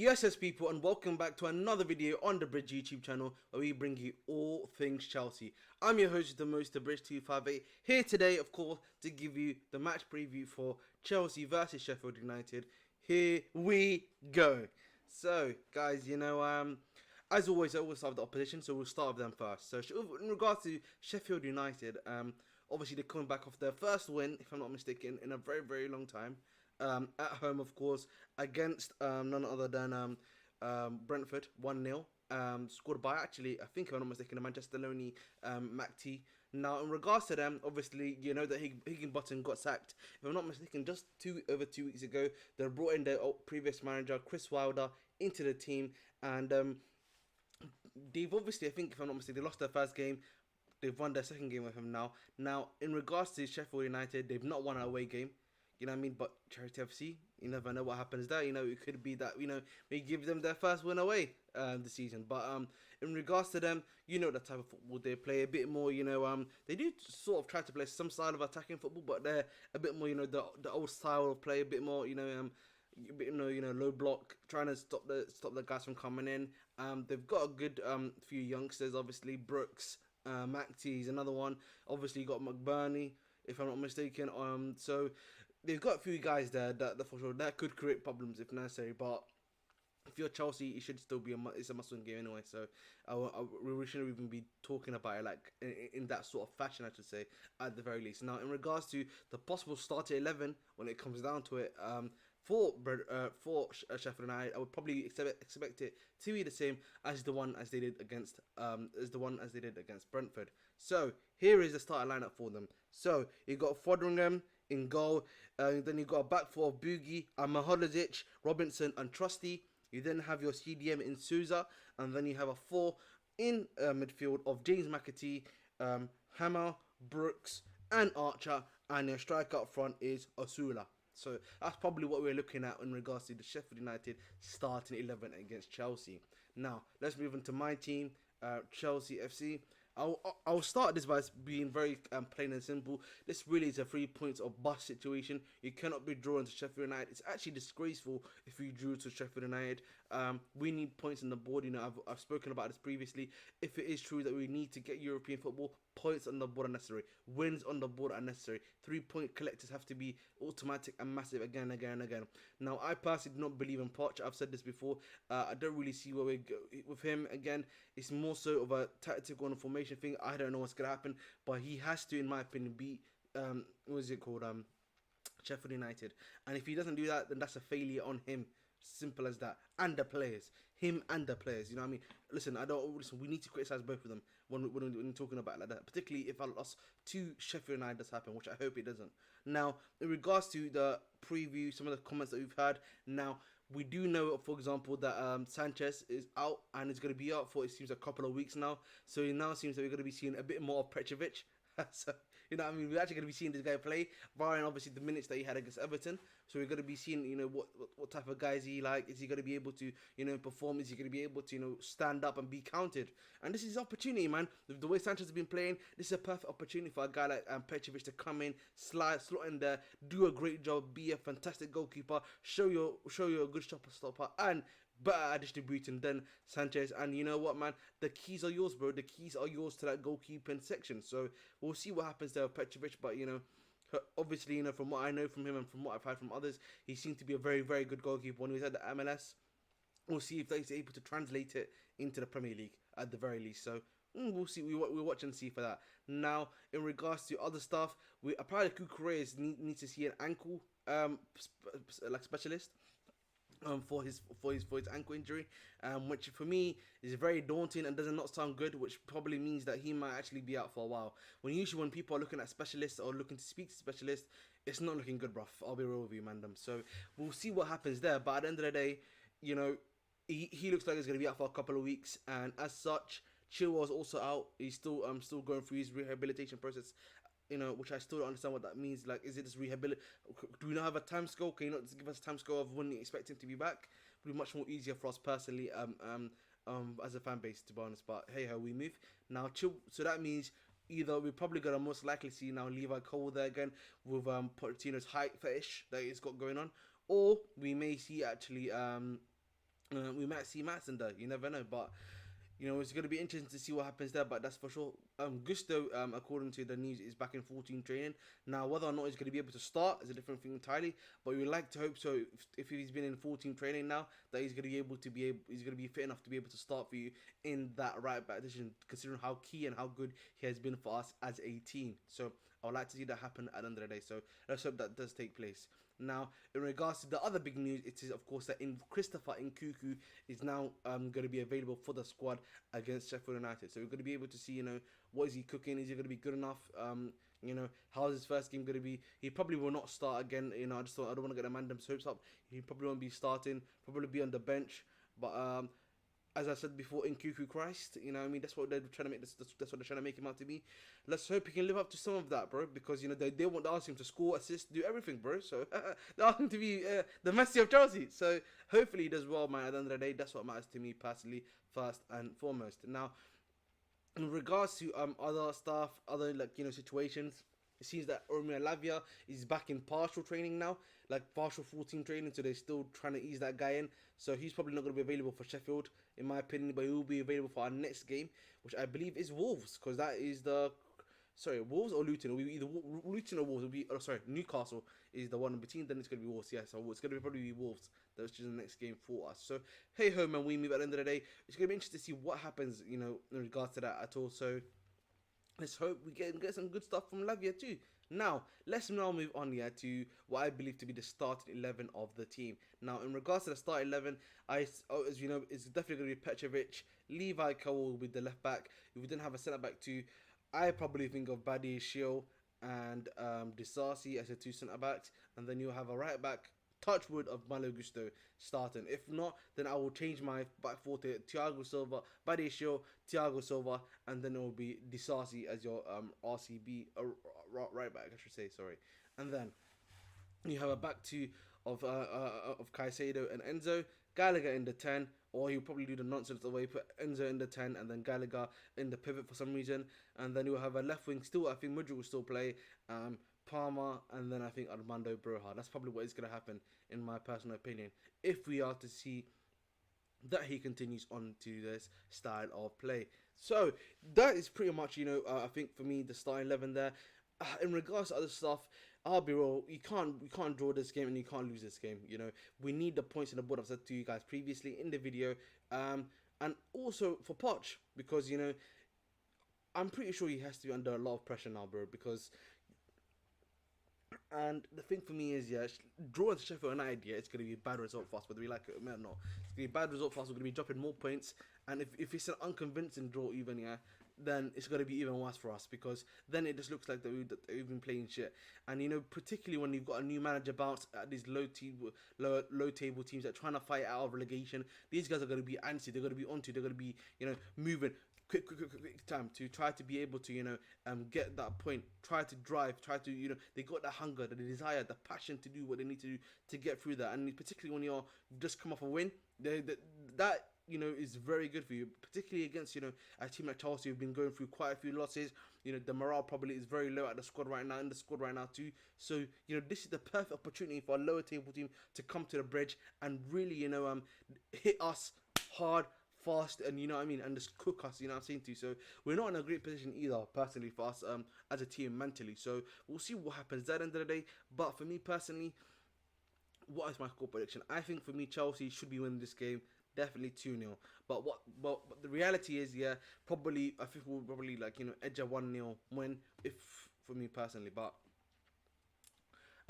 Yes, people, and welcome back to another video on the Bridge YouTube channel where we bring you all things Chelsea. I'm your host, the most, the Bridge258, here today, of course, to give you the match preview for Chelsea versus Sheffield United. Here we go. So, guys, as always, I always start with the opposition, so we'll start with them first. So, in regards to Sheffield United, obviously they're coming back off their first win, if I'm not mistaken, in a very, very long time. At home, of course, against none other than Brentford, 1-0. Scored by, actually, I think if I'm not mistaken, the Manchester Loney McT. Now, in regards to them, obviously, you know that Higginbottom got sacked. If I'm not mistaken, just over 2 weeks ago, they brought in their previous manager, Chris Wilder, into the team. And they've obviously, I think, if I'm not mistaken, they lost their first game. They've won their second game with him now. Now, in regards to Sheffield United, they've not won an away game. You know what I mean? But Charity FC, you never know what happens there. You know, it could be that, we give them their first win away this season. But in regards to them, you know the type of football they play. A bit more, they do sort of try to play some style of attacking football, but they're a bit more, the old style of play. A bit more, low block, trying to stop the guys from coming in. They've got a good few youngsters, obviously. Brooks, McT is another one. Obviously, you got McBurney, if I'm not mistaken. So they've got a few guys there that for sure that could create problems if necessary. But if you're Chelsea, it should still be it's a must-win game anyway. So we shouldn't even be talking about it like in that sort of fashion, I should say, at the very least. Now, in regards to the possible starter 11, when it comes down to it, for Sheffield United, I would probably expect it to be the same as the one as they did against Brentford. So here is the starting lineup for them. So you got Foderingham in goal, then you got a back four of Boogie, Maholodzic, Robinson, and Trusty. You then have your CDM in Souza, and then you have a 4 in midfield of James McAtee, Hammer, Brooks, and Archer, and your striker up front is Osula. So that's probably what we're looking at in regards to the Sheffield United starting 11 against Chelsea. Now, let's move on to my team, Chelsea FC. I'll start this by being very plain and simple. This really is a 3 points or bust situation. You cannot be drawn to Sheffield United. It's actually disgraceful if you drew to Sheffield United. We need points on the board. I've spoken about this previously. If it is true that we need to get European football, points on the board are necessary. Wins on the board are necessary. 3-point collectors have to be automatic and massive again. Now, I personally do not believe in Poch. I've said this before. I don't really see where we go with him. Again, it's more so of a tactical and formation thing. I don't know what's going to happen. But he has to, in my opinion, beat, Sheffield United. And if he doesn't do that, then that's a failure on him. Simple as that. And the players. Him and the players. You know what I mean? Listen, we need to criticize both of them when we're talking about it like that. Particularly if a loss to Sheffield United does happen, which I hope it doesn't. Now, in regards to the preview, some of the comments that we've had. Now, we do know, for example, that Sanchez is out and is going to be out for, it seems, a couple of weeks now. So it now seems that we're going to be seeing a bit more of Petrovic. So, you know what I mean? We're actually going to be seeing this guy play, barring obviously the minutes that he had against Everton. So we're going to be seeing, what type of guy is he like? Is he going to be able to, perform? Is he going to be able to, stand up and be counted? And this is opportunity, man. The way Sanchez has been playing, this is a perfect opportunity for a guy like Petrovic to come in, slot in there, do a great job, be a fantastic goalkeeper, show you a good stopper, and better at distributing than Sanchez. And you know what, man? The keys are yours, bro. The keys are yours to that goalkeeping section. So we'll see what happens there with Petrovic. But, obviously, from what I know from him and from what I've heard from others, he seemed to be a very, very good goalkeeper when he was at the MLS. We'll see if he's able to translate it into the Premier League at the very least. So we'll see. We'll watch and see for that. Now, in regards to other stuff, apparently Cucurella needs to see an ankle specialist. For his ankle injury, which for me is very daunting and does not sound good, which probably means that he might actually be out for a while. When people are looking at specialists or looking to speak to specialists, it's not looking good, bruv. I'll be real with you, mandem. So we'll see what happens there. But at the end of the day, he looks like he's going to be out for a couple of weeks, and as such, Chilwell's also out. He's still going through his rehabilitation process. Which I still don't understand what that means. Like, is it just rehabilitate? Do we not have a time scale? Can you not just give us a time scale of when you expect him to be back? It would be much more easier for us personally, as a fan base, to be honest. But hey ho, we move now. So that means either we're probably gonna most likely see now Levi Cole there again with Pochettino's height fetish that he's got going on, or we may see actually We might see Matson there. You never know, but it's going to be interesting to see what happens there, but that's for sure. Gusto, according to the news, is back in 14 training. Now, whether or not he's going to be able to start is a different thing entirely, but we would like to hope so. If he's been in 14 training now, that he's going to be he's going to be fit enough to be able to start for you in that right back position, considering how key and how good he has been for us as a team. So I would like to see that happen at the end of the day. So let's hope that does take place. Now, in regards to the other big news, it is of course that Christopher Nkunku is now going to be available for the squad against Sheffield United. So we're going to be able to see, what is he cooking? Is he going to be good enough? How's his first game going to be? He probably will not start again. I just thought I don't want to get the Mandem's hopes up. He probably won't be starting. Probably be on the bench. But as I said before, in Cuckoo Christ, that's what they're trying to make. That's what they're trying to make him out to be. Let's hope he can live up to some of that, bro. Because they want to ask him to score, assist, do everything, bro. So they ask him to be the Messi of Chelsea. So hopefully he does well, man. At the end of the day, that's what matters to me personally, first and foremost. Now, in regards to other stuff, other situations, it seems that Romeo Lavia is back in partial training now, like partial 14 training, so they're still trying to ease that guy in. So he's probably not going to be available for Sheffield, in my opinion, but he will be available for our next game, which I believe is Wolves, because that is Wolves or Luton. It'll be either Luton or Wolves. It'll be, Newcastle is the one in between. Then it's going to be Wolves. Yeah, so it's going to probably be Wolves. That's just the next game for us. So, hey ho, man, we move at the end of the day. It's going to be interesting to see what happens, in regards to that at all. So, let's hope we get some good stuff from Lavia too. Now, let's now move on to what I believe to be the starting 11 of the team. Now, in regards to the starting 11, as you know, it's definitely going to be Petrovic, Levi Cole with the left back. If we didn't have a centre back too, I probably think of Badi Shiel and Disasi as the two centre backs, and then you'll have a right back, Touchwood, of Malo Gusto starting. If not, then I will change my back four to Thiago Silva, Badi Shiel, Thiago Silva, and then it will be Disasi as your RCB right back, I should say. Sorry, and then you have a back two of Caicedo and Enzo, Gallagher in the 10, or he'll probably do the nonsense the way put Enzo in the 10 and then Gallagher in the pivot for some reason, and then you'll have a left wing still. I think Mudryk will still play, Palmer, and then I think Armando Broja. That's probably what is going to happen, in my personal opinion, if we are to see that he continues on to this style of play. So that is pretty much, I think for me, the starting 11 there. In regards to other stuff, I'll be real. You can't draw this game and you can't lose this game. We need the points on the board. I've said to you guys previously in the video, and also for Poch, because I'm pretty sure he has to be under a lot of pressure now, bro. Because and the thing for me is, drawing to Sheffield United, it's going to be a bad result for us, whether we like it or not. It's going to be a bad result for us. We're going to be dropping more points, and if it's an unconvincing draw, even then it's going to be even worse for us, because then it just looks like that we've been playing shit. And particularly when you've got a new manager bounce at these low table teams that are trying to fight out of relegation, these guys are going to be antsy. They're going to be onto. They're going to be moving quick time to try to be able to get that point, try to drive, they got the hunger, the desire, the passion to do what they need to do to get through that. And particularly when you're just come off a win, that is very good for you, particularly against a team like Chelsea who've been going through quite a few losses. The morale probably is very low at the squad right now, too. So this is the perfect opportunity for a lower table team to come to the bridge and really hit us hard, fast, and and just cook us, I'm saying to you. So we're not in a great position either, personally, for us as a team mentally. So we'll see what happens at the end of the day. But for me personally, what is my score prediction? I think for me, Chelsea should be winning this game, definitely 2-0. But the reality is, probably I think we'll probably edge a 1-0 win, if for me personally. But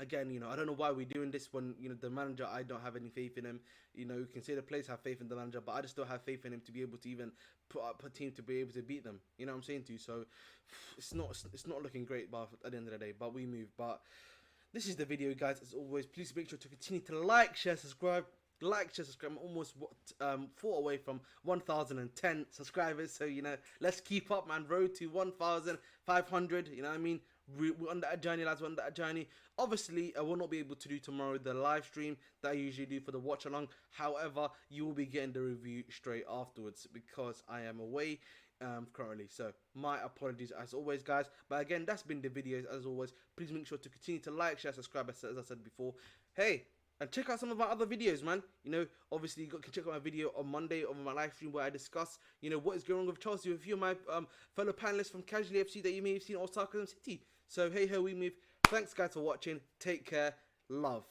again, I don't know why we're doing this when, the manager, I don't have any faith in him. You can say the players have faith in the manager, but I just don't have faith in him to be able to even put up a team to be able to beat them. You know what I'm saying to you? So it's not looking great, but at the end of the day, but we move. But this is the video, guys. As always, please make sure to continue to like, share, subscribe. Like, share, subscribe. I'm almost 4 away from 1,010 subscribers. So, let's keep up, man. Road to 1,500. You know what I mean? We're on that journey, lads. We're on that journey. Obviously, I will not be able to do tomorrow the live stream that I usually do for the watch along. However, you will be getting the review straight afterwards because I am away currently. So my apologies as always, guys. But again, that's been the videos as always. Please make sure to continue to like, share, subscribe, as I said before. Hey, And check out some of my other videos, man. You know, obviously you can check out my video on Monday on my live stream where I discuss, you know, what is going on with Chelsea with a few of my fellow panelists from Casually FC that you may have seen on Sarcasm City. So hey ho, we move. Thanks guys for watching. Take care. Love.